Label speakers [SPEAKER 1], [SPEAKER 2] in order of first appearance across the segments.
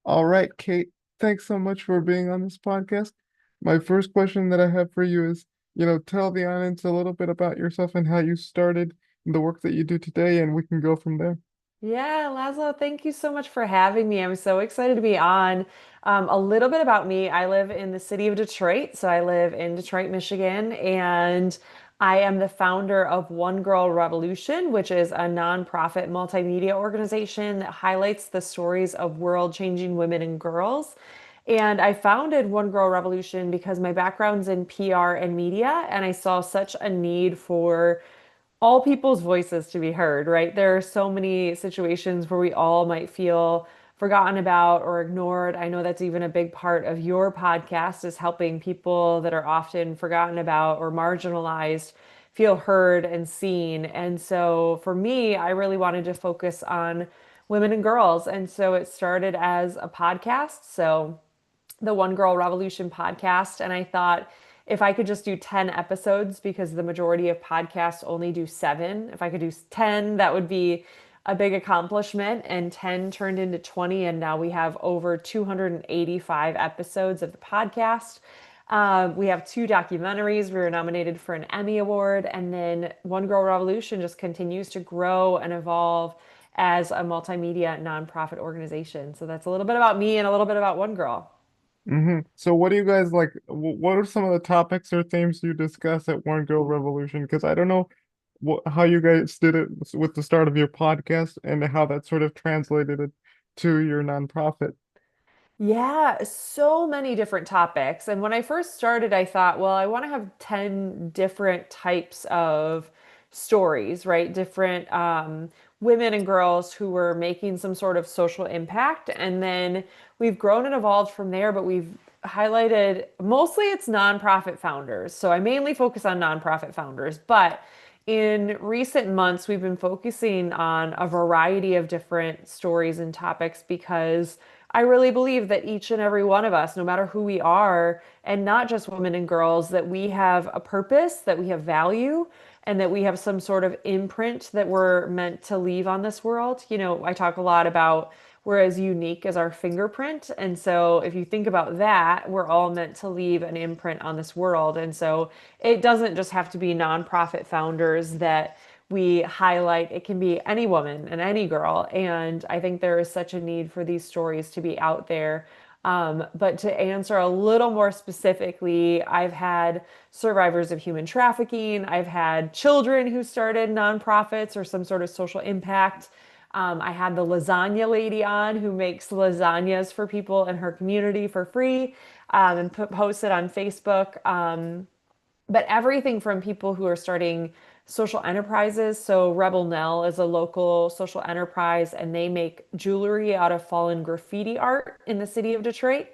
[SPEAKER 1] All right, Kate, thanks so much for being on this podcast. My first question that I have for you is, tell the audience a little bit about yourself and how you started the work that you do today, and we can go from there.
[SPEAKER 2] Yeah, Laszlo, thank you so much for having me. I'm so excited to be on. A little bit about me. I live in the city of Detroit. So I live in Detroit, Michigan, and I am the founder of One Girl Revolution, which is a nonprofit multimedia organization that highlights the stories of world-changing women and girls. And I founded One Girl Revolution because my background's in PR and media, and I saw such a need for all people's voices to be heard, right? There are so many situations where we all might feel forgotten about or ignored. I know that's even a big part of your podcast is helping people that are often forgotten about or marginalized feel heard and seen. And so for me, I really wanted to focus on women and girls. And so it started as a podcast. So the One Girl Revolution podcast. And I thought if I could just do 10 episodes, because the majority of podcasts only do seven, if I could do 10, that would be a big accomplishment. And 10 turned into 20. And now we have over 285 episodes of the podcast. We have two documentaries. We were nominated for an Emmy Award. And then One Girl Revolution just continues to grow and evolve as a multimedia nonprofit organization. So that's a little bit about me and a little bit about One Girl.
[SPEAKER 1] So what do you guys like? What are some of the topics or themes you discuss at One Girl Revolution? Because I don't know how you guys did it with the start of your podcast and how that sort of translated it to your nonprofit.
[SPEAKER 2] Yeah, so many different topics. And when I first started, I thought, well, I want to have 10 different types of stories, right? Different women and girls who were making some sort of social impact. And then we've grown and evolved from there, but we've highlighted mostly it's nonprofit founders. So I mainly focus on nonprofit founders, but in recent months, we've been focusing on a variety of different stories and topics because I really believe that each and every one of us, no matter who we are, and not just women and girls, that we have a purpose, that we have value, and that we have some sort of imprint that we're meant to leave on this world. You know, I talk a lot about we're as unique as our fingerprint. And so if you think about that, we're all meant to leave an imprint on this world. And so it doesn't just have to be nonprofit founders that we highlight. It can be any woman and any girl. And I think there is such a need for these stories to be out there. But to answer a little more specifically, I've had survivors of human trafficking. I've had children who started nonprofits or some sort of social impact. I had the lasagna lady on who makes lasagnas for people in her community for free and posted on Facebook. But everything from people who are starting social enterprises. So Rebel Nell is a local social enterprise and they make jewelry out of fallen graffiti art in the city of Detroit.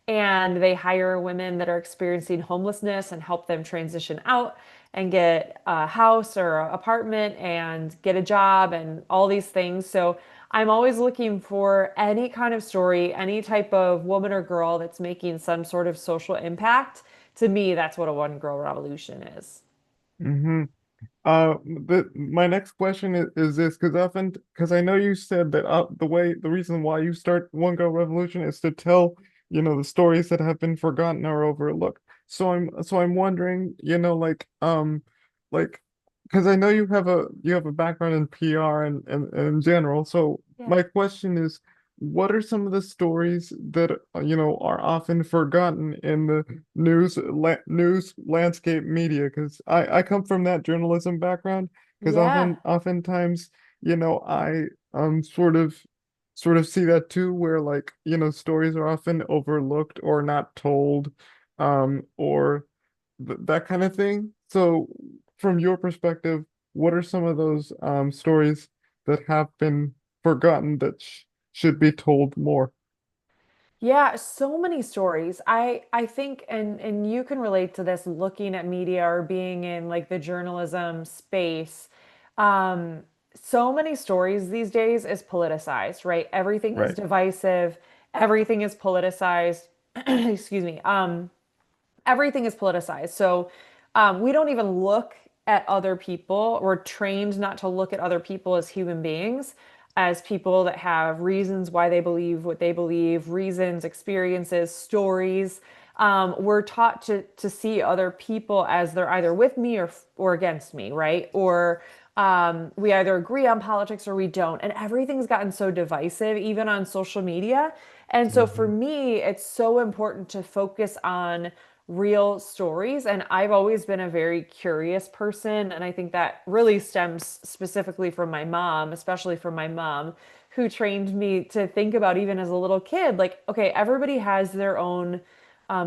[SPEAKER 2] And they hire women that are experiencing homelessness and help them transition out and get a house or an apartment and get a job and all these things. So I'm always looking for any kind of story, any type of woman or girl that's making some sort of social impact. To me, that's what a one girl revolution is.
[SPEAKER 1] Mm-hmm. My next question is this, because I know you said that the reason why you start One Girl Revolution is to tell, the stories that have been forgotten or overlooked. So I'm wondering, like, because I know you have a background in PR and in general. So
[SPEAKER 2] Yeah.
[SPEAKER 1] my question is, what are some of the stories that are often forgotten in the news landscape media? Because I come from that journalism background. Because
[SPEAKER 2] Yeah.
[SPEAKER 1] oftentimes I sort of see that too, where like stories are often overlooked or not told, or th that kind of thing. So from your perspective, what are some of those stories that have been forgotten that should be told more?
[SPEAKER 2] Yeah, so many stories. I think and you can relate to this looking at media or being in like the journalism space. Um, so many stories these days is politicized, right? Everything is
[SPEAKER 1] Right.
[SPEAKER 2] divisive, everything is politicized. Excuse me. Everything is politicized. So we don't even look at other people. We're trained not to look at other people as human beings. as people that have reasons why they believe what they believe, reasons, experiences, stories. We're taught to see other people as they're either with me or against me, right? Or we either agree on politics or we don't. And everything's gotten so divisive, even on social media. And so for
[SPEAKER 1] Hmm.
[SPEAKER 2] me, it's so important to focus on real stories. And I've always been a very curious person. And I think that really stems specifically from my mom, especially from my mom, who trained me to think about even as a little kid, like, okay, everybody has their own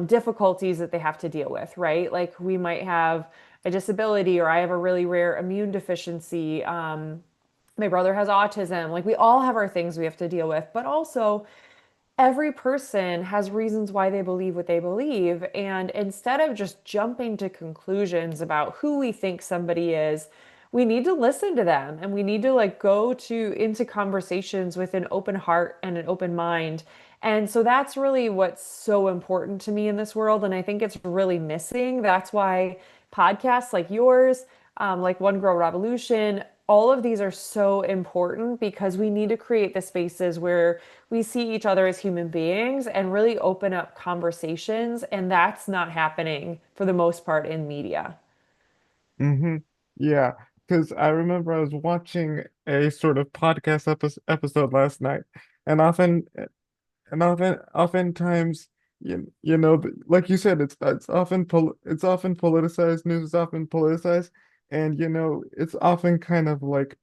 [SPEAKER 2] difficulties that they have to deal with, right? Like we might have a disability, or I have a really rare immune deficiency. My brother has autism. Like we all have our things we have to deal with, but also every person has reasons why they believe what they believe. And instead of just jumping to conclusions about who we think somebody is, we need to listen to them and we need to like go to into conversations with an open heart and an open mind. And so that's really what's so important to me in this world. And I think it's really missing. That's why podcasts like yours, like One Girl Revolution, all of these are so important because we need to create the spaces where we see each other as human beings and really open up conversations. And that's not happening for the most part in media.
[SPEAKER 1] Hmm. Yeah, because I remember I was watching a sort of podcast episode last night, and oftentimes, like you said, it's often politicized. News is often politicized, and it's often kind of like,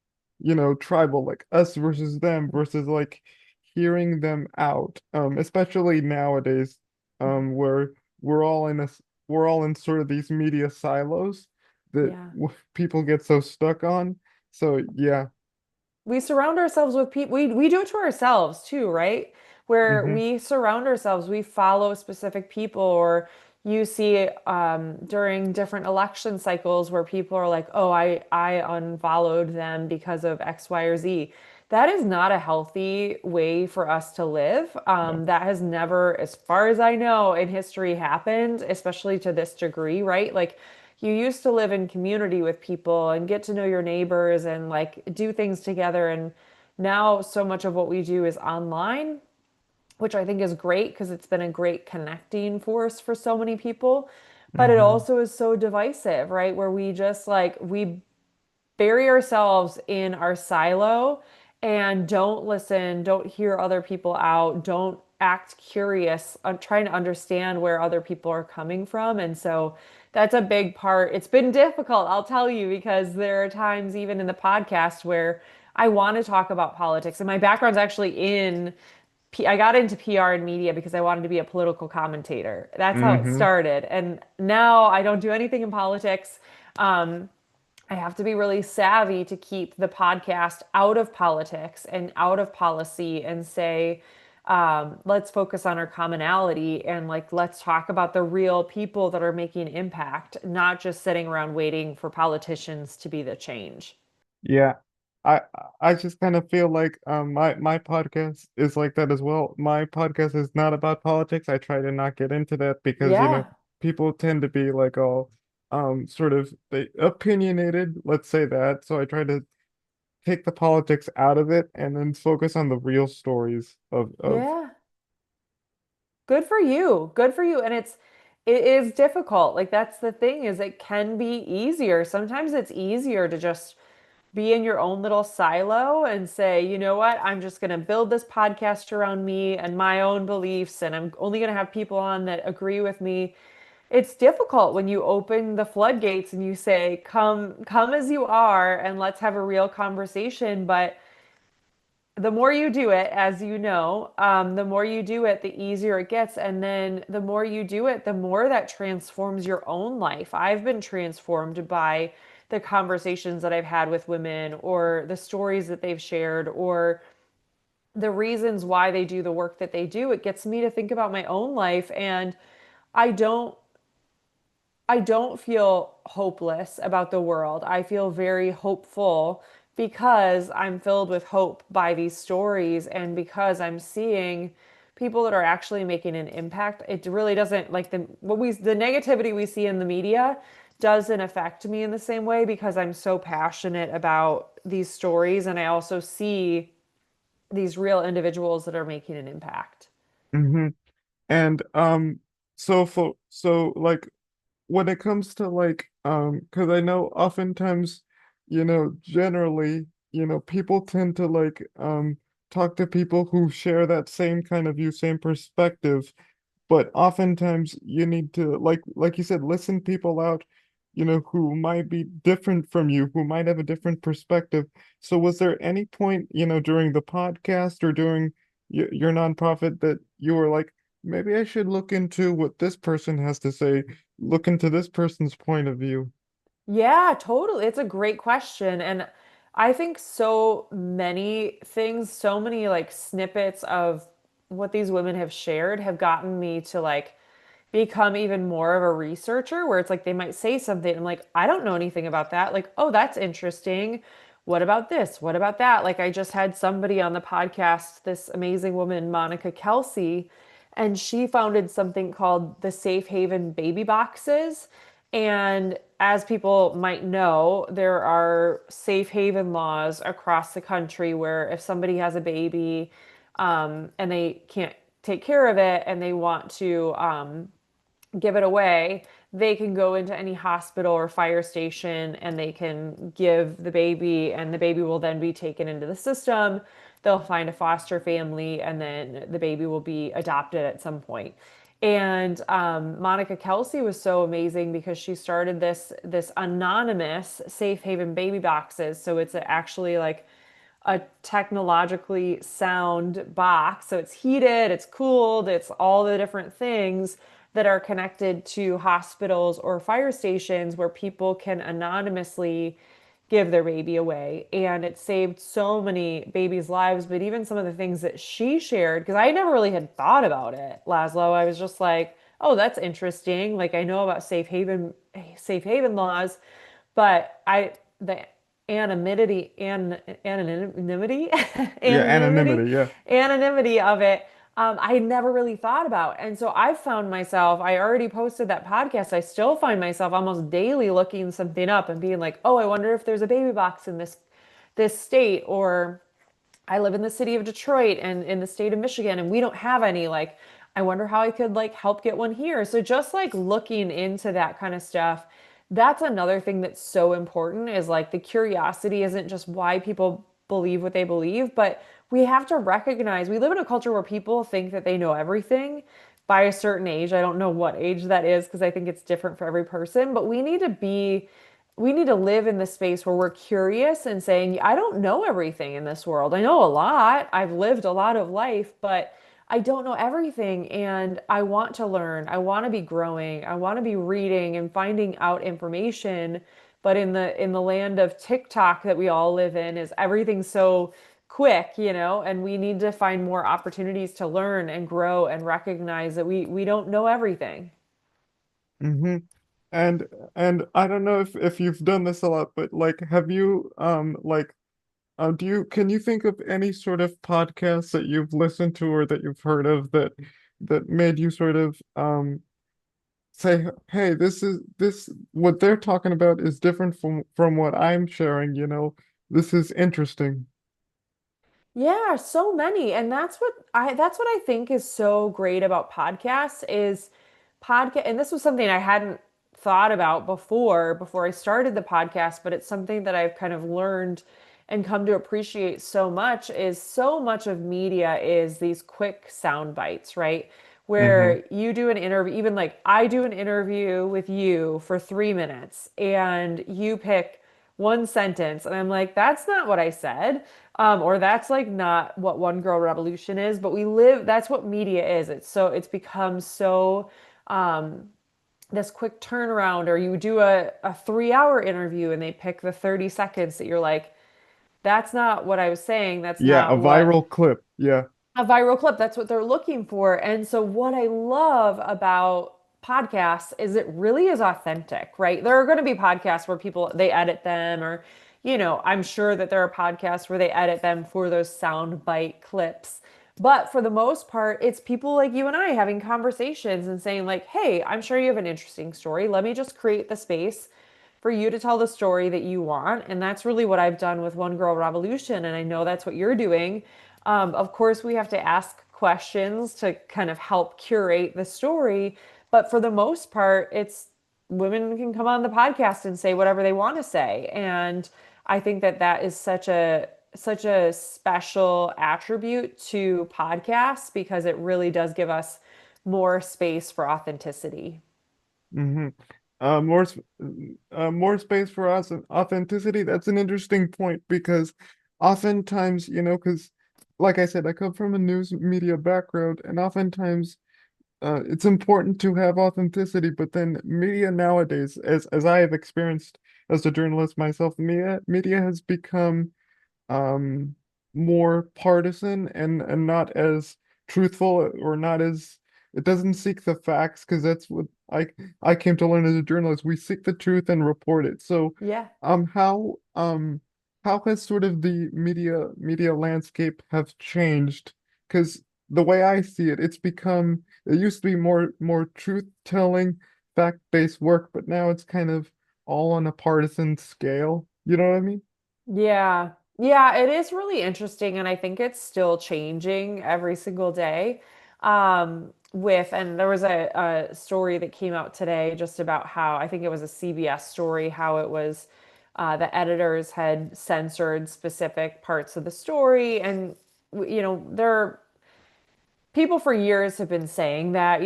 [SPEAKER 1] tribal, like us versus them versus like hearing them out. Especially nowadays, where we're all in a s- we're all in sort of these media silos that
[SPEAKER 2] Yeah.
[SPEAKER 1] people get so stuck on. So yeah.
[SPEAKER 2] We surround ourselves with people. We do it to ourselves too, right? Where
[SPEAKER 1] Hmm.
[SPEAKER 2] we surround ourselves, we follow specific people, or you see during different election cycles where people are like, "Oh, I unfollowed them because of X, Y, or Z." That is not a healthy way for us to live.
[SPEAKER 1] No.
[SPEAKER 2] That has never, as far as I know, in history happened, especially to this degree, right? Like you used to live in community with people and get to know your neighbors and like do things together. And now so much of what we do is online, which I think is great because it's been a great connecting force for so many people. But it
[SPEAKER 1] Hmm.
[SPEAKER 2] also is so divisive, right? Where we just like, we bury ourselves in our silo and don't listen, don't hear other people out, don't act curious on trying to understand where other people are coming from. And so that's a big part. It's been difficult, I'll tell you, because there are times even in the podcast where I want to talk about politics. And my background's actually I got into PR and media because I wanted to be a political commentator. That's how it
[SPEAKER 1] Hmm.
[SPEAKER 2] started. And now I don't do anything in politics. Um, I have to be really savvy to keep the podcast out of politics and out of policy and say, let's focus on our commonality and like, let's talk about the real people that are making impact, not just sitting around waiting for politicians to be the change.
[SPEAKER 1] Yeah. I I just kind of feel like my podcast is like that as well. My podcast is not about politics. I try to not get into that because,
[SPEAKER 2] Yeah.
[SPEAKER 1] people tend to be like all sort of opinionated, let's say that. So I try to take the politics out of it and then focus on the real stories of
[SPEAKER 2] Yeah. Good for you. Good for you. And it is difficult. Like that's the thing is it can be easier. Sometimes it's easier to just be in your own little silo and say, you know what, I'm just going to build this podcast around me and my own beliefs, and I'm only going to have people on that agree with me. It's difficult when you open the floodgates and you say, come as you are, and let's have a real conversation. But the more you do it, as you know, the more you do it, the easier it gets. And then the more you do it, the more that transforms your own life. I've been transformed by the conversations that I've had with women, or the stories that they've shared, or the reasons why they do the work that they do. It gets me to think about my own life. And I don't I don't feel hopeless about the world. I feel very hopeful because I'm filled with hope by these stories and because I'm seeing people that are actually making an impact. It really doesn't like the negativity we see in the media doesn't affect me in the same way because I'm so passionate about these stories and I also see these real individuals that are making an impact.
[SPEAKER 1] hmm And so like when it comes to like because I know oftentimes, generally, people tend to like talk to people who share that same kind of view, same perspective. But oftentimes you need to like you said, listen people out, who might be different from you, who might have a different perspective. So was there any point, during the podcast or during your nonprofit that you were like, maybe I should look into what this person has to say, look into this person's point of view?
[SPEAKER 2] Yeah, totally. It's a great question. And I think so many things, so many like snippets of what these women have shared have gotten me to like become even more of a researcher where it's like they might say something. I'm like, I don't know anything about that. Like, oh, that's interesting. What about this? What about that? Like, I just had somebody on the podcast, this amazing woman, Monica Kelsey, and she founded something called the Safe Haven Baby Boxes. And as people might know, there are safe haven laws across the country where if somebody has a baby and they can't take care of it and they want to give it away, they can go into any hospital or fire station and they can give the baby, and the baby will then be taken into the system. They'll find a foster family, and then the baby will be adopted at some point. And Monica Kelsey was so amazing because she started this anonymous safe haven baby boxes. So it's actually like a technologically sound box. So it's heated, it's cooled, it's all the different things that are connected to hospitals or fire stations where people can anonymously give their baby away. And it saved so many babies' lives. But even some of the things that she shared, because I never really had thought about it, Laszlo, I was just like, oh, that's interesting. Like I know about safe haven laws, but the anonymity
[SPEAKER 1] Yeah,
[SPEAKER 2] anonymity
[SPEAKER 1] anonymity, yeah.
[SPEAKER 2] anonymity of it, I never really thought about. And so I found myself, I already posted that podcast, I still find myself almost daily looking something up and being like, oh, I wonder if there's a baby box in this state. Or I live in the city of Detroit and in the state of Michigan, and we don't have any. Like, I wonder how I could like help get one here. So just like looking into that kind of stuff, that's another thing that's so important is like the curiosity isn't just why people believe what they believe, but we have to recognize we live in a culture where people think that they know everything by a certain age. I don't know what age that is because I think it's different for every person, but we need to live in the space where we're curious and saying, I don't know everything in this world. I know a lot. I've lived a lot of life, but I don't know everything. And I want to learn. I want to be growing. I want to be reading and finding out information. But in the land of TikTok that we all live in, is everything so quick, and we need to find more opportunities to learn and grow and recognize that we don't know everything.
[SPEAKER 1] hmm And and I don't know if you've done this a lot, but like have you like do you can you think of any sort of podcasts that you've listened to or that you've heard of that made you sort of say, hey, this what they're talking about is different from what I'm sharing, this is interesting.
[SPEAKER 2] Yeah, so many. And that's what I think is so great about podcasts is podcast, and this was something I hadn't thought about before I started the podcast, but it's something that I've kind of learned and come to appreciate so much is so much of media is these quick sound bites, right?
[SPEAKER 1] hmm
[SPEAKER 2] Where you do an interview, even like I do an interview with you for 3 minutes and you pick one sentence and I'm like, that's not what I said. Or that's like not what One Girl Revolution is, but that's what media is. It's become so um, this quick turnaround, or you do a 3 hour interview and they pick the 30 seconds that you're like, that's not what I was saying. That's
[SPEAKER 1] Yeah, a
[SPEAKER 2] not what
[SPEAKER 1] viral clip. Yeah.
[SPEAKER 2] a viral clip. That's what they're looking for. And so, what I love about podcasts is it really is authentic, right? There are going to be podcasts where people they edit them, or, I'm sure that there are podcasts where they edit them for those sound bite clips. But for the most part, it's people like you and I having conversations and saying, like, hey, I'm sure you have an interesting story. Let me just create the space for you to tell the story that you want. And that's really what I've done with One Girl Revolution. And I know that's what you're doing. Of course, we have to ask questions to kind of help curate the story, but for the most part, it's women can come on the podcast and say whatever they want to say, and I think that that is such a special attribute to podcasts because it really does give us more space for authenticity.
[SPEAKER 1] Hmm. More space for us and authenticity. That's an interesting point because oftentimes, because like I said, I come from a news media background, and oftentimes it's important to have authenticity, but then media nowadays, as I have experienced as a journalist myself, media has become um more partisan and not as truthful, or not as, it doesn't seek the facts, because that's what I came to learn as a journalist. We seek the truth and report it. So
[SPEAKER 2] Yeah.
[SPEAKER 1] how has sort of the media landscape have changed? Because the way I see it, it used to be more truth telling, fact-based work, but now it's kind of all on a partisan scale. You know what I mean?
[SPEAKER 2] Yeah. Yeah, it is really interesting, and I think it's still changing every single day. And there was a story that came out today just about how I think it was a CBS story, how it was the editors had censored specific parts of the story. And, there people for years have been saying that,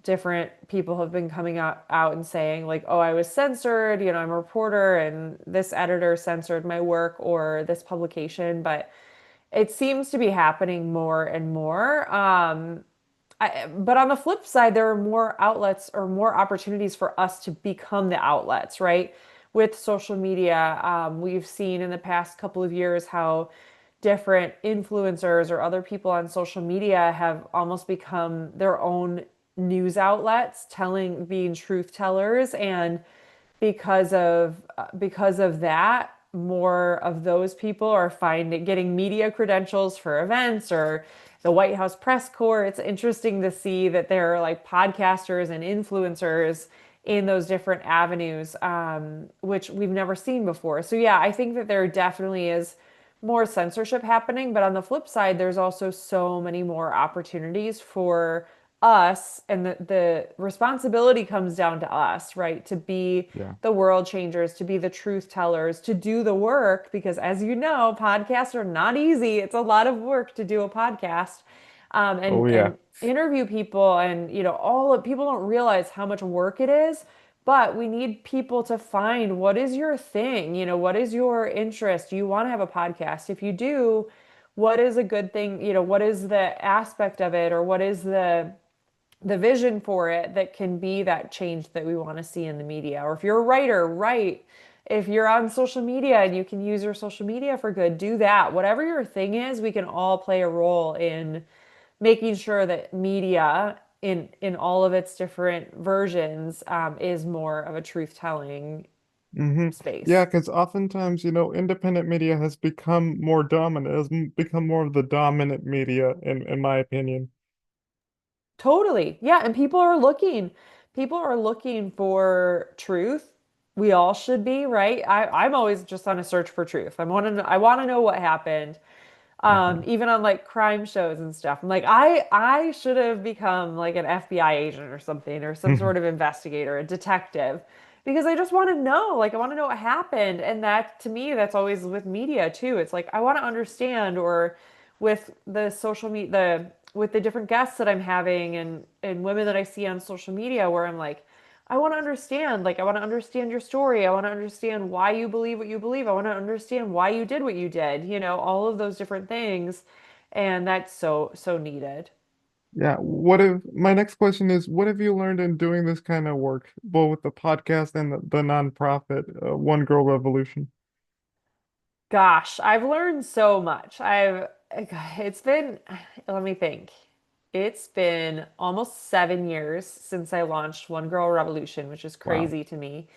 [SPEAKER 2] different people have been coming out and saying, like, oh, I was censored, I'm a reporter and this editor censored my work or this publication. But it seems to be happening more and more. But on the flip side, there are more outlets or more opportunities for us to become the outlets, right? With social media, we've seen in the past couple of years how different influencers or other people on social media have almost become their own news outlets, being truth tellers. And because of that, more of those people are finding getting media credentials for events or the White House press corps. It's interesting to see that there are like podcasters and influencers in those different avenues, which we've never seen before. So yeah, I think that there definitely is more censorship happening, but on the flip side, there's also so many more opportunities for us, and the responsibility comes down to us, right? To be
[SPEAKER 1] Yeah.
[SPEAKER 2] the world changers, to be the truth tellers, to do the work, because as you know, podcasts are not easy. It's a lot of work to do a podcast,
[SPEAKER 1] Oh yeah.
[SPEAKER 2] and interview people, and all of people don't realize how much work it is. But we need people to find what is your thing, what is your interest. Do you want to have a podcast? If you do, what is a good thing? What is the aspect of it, or what is the vision for it that can be that change that we want to see in the media? Or if you're a writer, write. If you're on social media and you can use your social media for good, do that. Whatever your thing is, we can all play a role in making sure that media in all of its different versions is more of a truth telling
[SPEAKER 1] Hmm. Yeah,
[SPEAKER 2] space.
[SPEAKER 1] because oftentimes, independent media has become more dominant, become more of the dominant media, in my opinion.
[SPEAKER 2] Totally. Yeah, and people are looking for truth. We all should be, right? I'm always just on a search for truth. I want to know what happened.
[SPEAKER 1] Uh-huh.
[SPEAKER 2] Even on like crime shows and stuff. I'm like, I should have become like an FBI agent or something, or some sort of investigator, a detective, because I just want to know, like I want to know what happened. And that to me, that's always with media too. It's like I want to understand, or with the social media, the with the different guests that I'm having, and women that I see on social media, where I'm like, I want to understand, like I want to understand your story. I want to understand why you believe what you believe. I want to understand why you did what you did, all of those different things. And that's so needed.
[SPEAKER 1] Yeah, my next question is, what have you learned in doing this kind of work, both with the podcast and the nonprofit, One Girl Revolution?
[SPEAKER 2] Gosh, I've learned so much. It's been, let me think. It's been almost 7 years since I launched One Girl Revolution, which is
[SPEAKER 1] Wow.
[SPEAKER 2] crazy to me.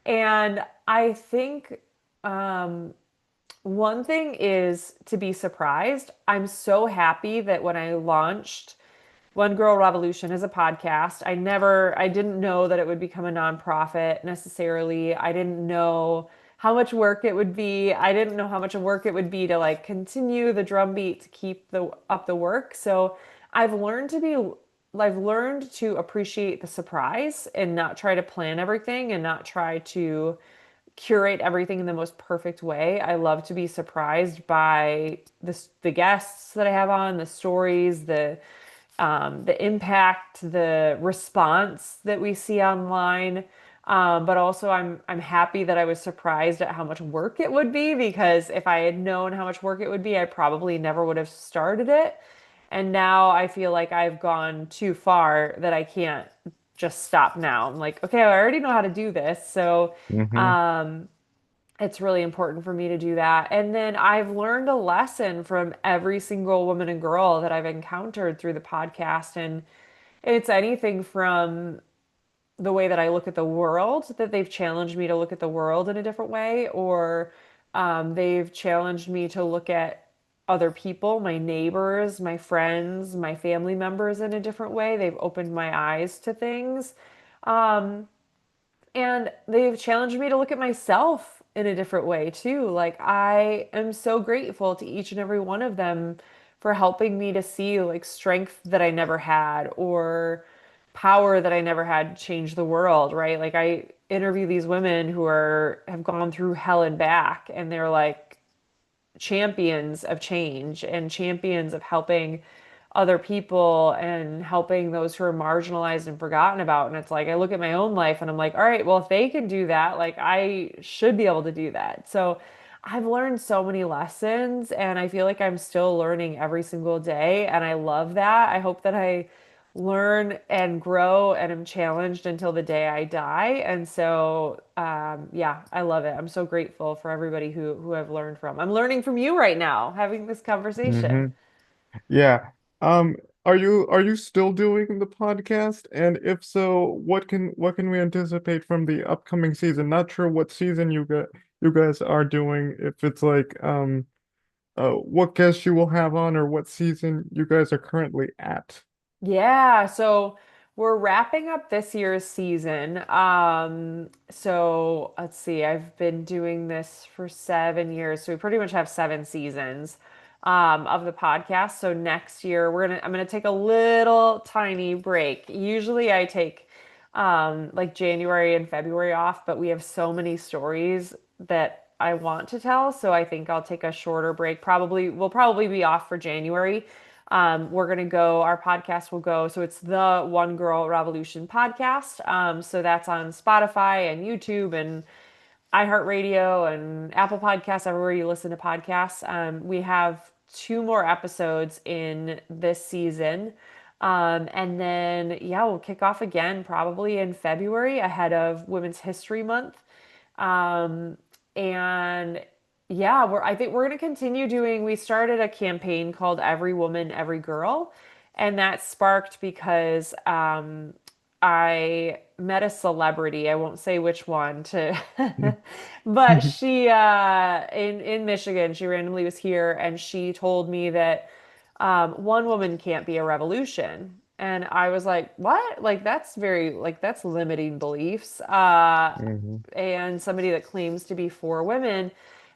[SPEAKER 2] And I think um, one thing is to be surprised. I'm so happy that when I launched One Girl Revolution as a podcast, I didn't know that it would become a nonprofit necessarily. I didn't know how much work it would be. I didn't know how much work it would be to like continue the drum beat to keep the up the work. So I've learned to be I've learned to appreciate the surprise and not try to plan everything and not try to curate everything in the most perfect way. I love to be surprised by the guests that I have on, the stories, the impact, the response that we see online. But also, I'm happy that I was surprised at how much work it would be because if I had known how much work it would be, I probably never would have started it. And now I feel like I've gone too far that I can't just stop now. I'm like, okay, I already know how to do this. So,
[SPEAKER 1] Hmm.
[SPEAKER 2] um, it's really important for me to do that. And then I've learned a lesson from every single woman and girl that I've encountered through the podcast. And it's anything from the way that I look at the world, that they've challenged me to look at the world in a different way, or they've challenged me to look at other people, my neighbors, my friends, my family members in a different way. They've opened my eyes to things. Um, and they've challenged me to look at myself in a different way too. Like I am so grateful to each and every one of them for helping me to see like strength that I never had or power that I never had to change the world, right? Like I interview these women who are have gone through hell and back and they're like champions of change and champions of helping other people and helping those who are marginalized and forgotten about. And it's like I look at my own life and I'm like, all right, well, if they can do that, like I should be able to do that. So I've learned so many lessons and I feel like I'm still learning every single day. And I love that. I hope that I learn and grow and am challenged until the day I die. And so, yeah, I love it. I'm so grateful for everybody who I've learned from. I'm learning from you right now, having this
[SPEAKER 1] Hmm.
[SPEAKER 2] conversation.
[SPEAKER 1] Yeah. Are you still doing the podcast? And if so, what can we anticipate from the upcoming season? Not sure what season you guys are doing, if it's like what guests you will have on or what season you guys are currently at.
[SPEAKER 2] Yeah, so we're wrapping up this year's season. So let's see, I've been doing this for 7 years, so we pretty much have 7 seasons of the podcast. So next year I'm gonna take a little tiny break. Usually I take like January and February off, but we have so many stories that I want to tell, so I think I'll take a shorter break. We'll probably be off for January. We're going to go, our podcast will go. So it's the One Girl Revolution podcast. So that's on Spotify and YouTube and iHeartRadio and Apple Podcasts, everywhere you listen to podcasts. We have 2 more episodes in this season. And then, yeah, we'll kick off again probably in February ahead of Women's History Month. Um, and yeah, I think we're going to continue doing, we started a campaign called Every Woman, Every Girl. And that sparked because I met a celebrity. I won't say which one to, but she in Michigan, she randomly was here and she told me that one woman can't be a revolution. And I was like, what? Like that's very like that's limiting beliefs.
[SPEAKER 1] Hmm.
[SPEAKER 2] And somebody that claims to be for women.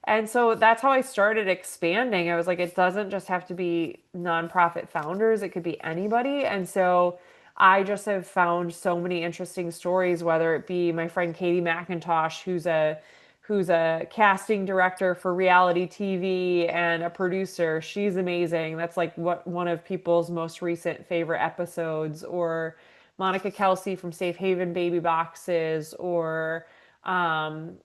[SPEAKER 2] And so that's how I started expanding. I was like, it doesn't just have to be nonprofit founders, it could be anybody. And so I just have found so many interesting stories, whether it be my friend Katie McIntosh, who's a casting director for reality TV and a producer. She's amazing. That's like what one of people's most recent favorite episodes, or Monica Kelsey from Safe Haven Baby Boxes, or um,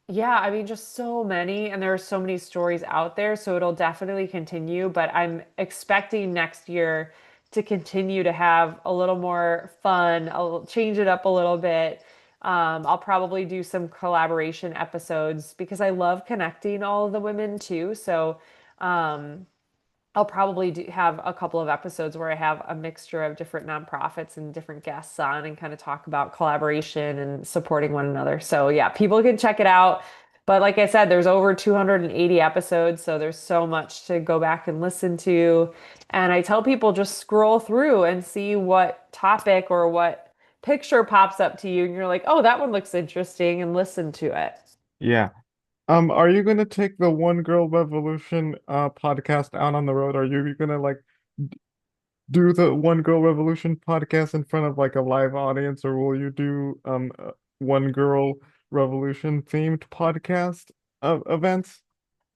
[SPEAKER 2] yeah, I mean, just so many, and there are so many stories out there, so it'll definitely continue. But I'm expecting next year to continue to have a little more fun. I'll change it up a little bit. I'll probably do some collaboration episodes because I love connecting all of the women too. So, um, I'll probably have a couple of episodes where I have a mixture of different nonprofits and different guests on and kind of talk about collaboration and supporting one another. So, yeah, people can check it out. But like I said, there's over 280 episodes, so there's so much to go back and listen to. And I tell people just scroll through and see what topic or what picture pops up to you, and you're like, oh, that one looks interesting, and listen to it.
[SPEAKER 1] Yeah. Are you gonna take the One Girl Revolution podcast out on the road? Are you gonna like do the One Girl Revolution podcast in front of like a live audience, or will you do One Girl Revolution themed podcast events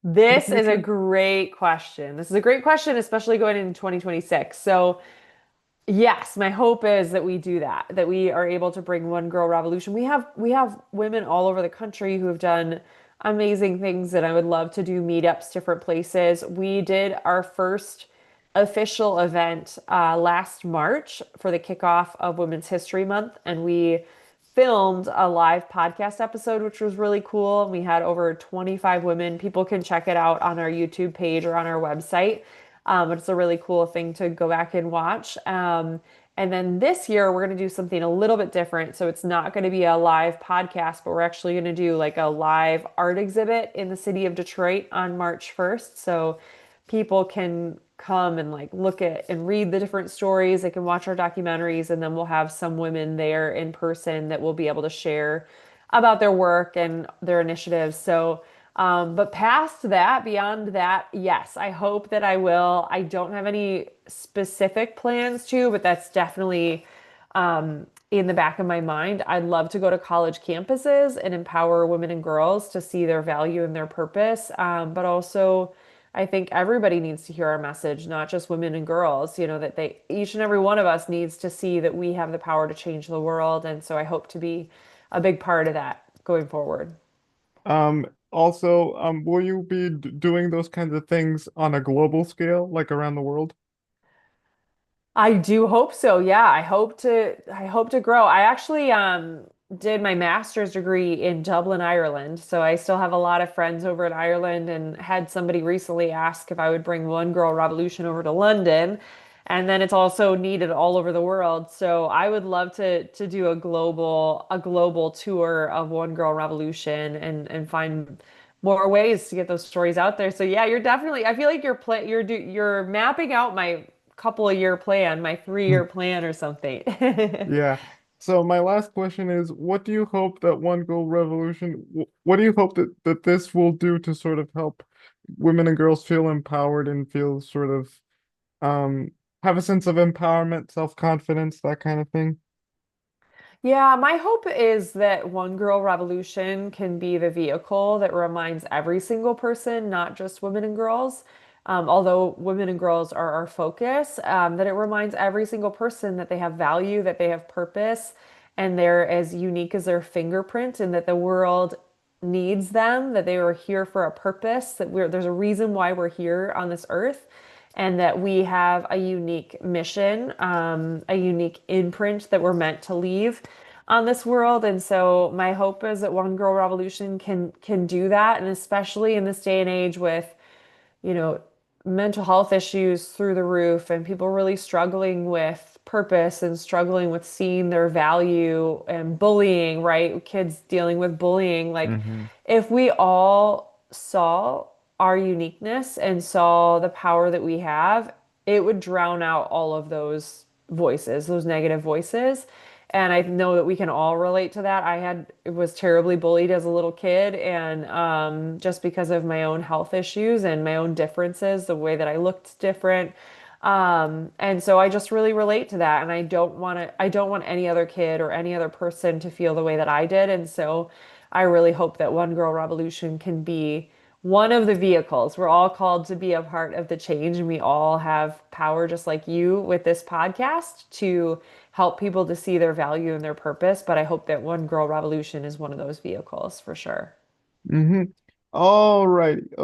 [SPEAKER 1] in the
[SPEAKER 2] This is a
[SPEAKER 1] future?
[SPEAKER 2] great question. This is a great question, especially going into 2026. So, yes, my hope is that we do that, that we are able to bring One Girl Revolution. We have women all over the country who have done amazing things, and I would love to do meetups different places. We did our first official event last March for the kickoff of Women's History Month, and we filmed a live podcast episode, which was really cool. We had over 25 women. People can check it out on our YouTube page or on our website. But it's a really cool thing to go back and watch. And then this year, we're going to do something a little bit different. So it's not going to be a live podcast, but we're actually going to do like a live art exhibit in the city of Detroit on March 1st. So people can come and like look at and read the different stories. They can watch our documentaries, and then we'll have some women there in person that will be able to share about their work and their initiatives. So, but past that, beyond that, yes, I hope that I will. I don't have any specific plans to, but that's definitely in the back of my mind. I'd love to go to college campuses and empower women and girls to see their value and their purpose. But also, I think everybody needs to hear our message, not just women and girls, that each and every one of us needs to see that we have the power to change the world. And so I hope to be a big part of that going forward.
[SPEAKER 1] Also, will you be doing those kinds of things on a global scale, like around the world?
[SPEAKER 2] I do hope so. Yeah, I hope to grow. I actually did my master's degree in Dublin, Ireland. So I still have a lot of friends over in Ireland, and had somebody recently ask if I would bring One Girl Revolution over to London. And then it's also needed all over the world. So I would love to do a global tour of One Girl Revolution and find more ways to get those stories out there. So yeah, you're definitely, I feel like you're mapping out my couple of year plan, my 3 year plan or something.
[SPEAKER 1] Yeah. So my last question is, what do you hope that One Girl Revolution, what do you hope that this will do to sort of help women and girls feel empowered and feel sort of um have a sense of empowerment, self-confidence, that kind of thing?
[SPEAKER 2] Yeah, my hope is that One Girl Revolution can be the vehicle that reminds every single person, not just women and girls, although women and girls are our focus, that it reminds every single person that they have value, that they have purpose, and they're as unique as their fingerprint, and that the world needs them, that they were here for a purpose, that there's a reason why we're here on this earth, and that we have a unique mission, a unique imprint that we're meant to leave on this world. And so my hope is that One Girl Revolution can do that, and especially in this day and age with you know, mental health issues through the roof, and people really struggling with purpose and struggling with seeing their value, and bullying, right? Kids dealing with bullying. Like,
[SPEAKER 1] Hmm.
[SPEAKER 2] if we all saw our uniqueness and saw the power that we have, it would drown out all of those voices, those negative voices. And I know that we can all relate to that. Was terribly bullied as a little kid, and just because of my own health issues and my own differences, the way that I looked different. And so I just really relate to that. And I don't want any other kid or any other person to feel the way that I did. And so I really hope that One Girl Revolution can be one of the vehicles. We're all called to be a part of the change, and we all have power, just like you with this podcast, to help people to see their value and their purpose. But I hope that One Girl Revolution is one of those vehicles for sure.
[SPEAKER 1] Hmm. All right.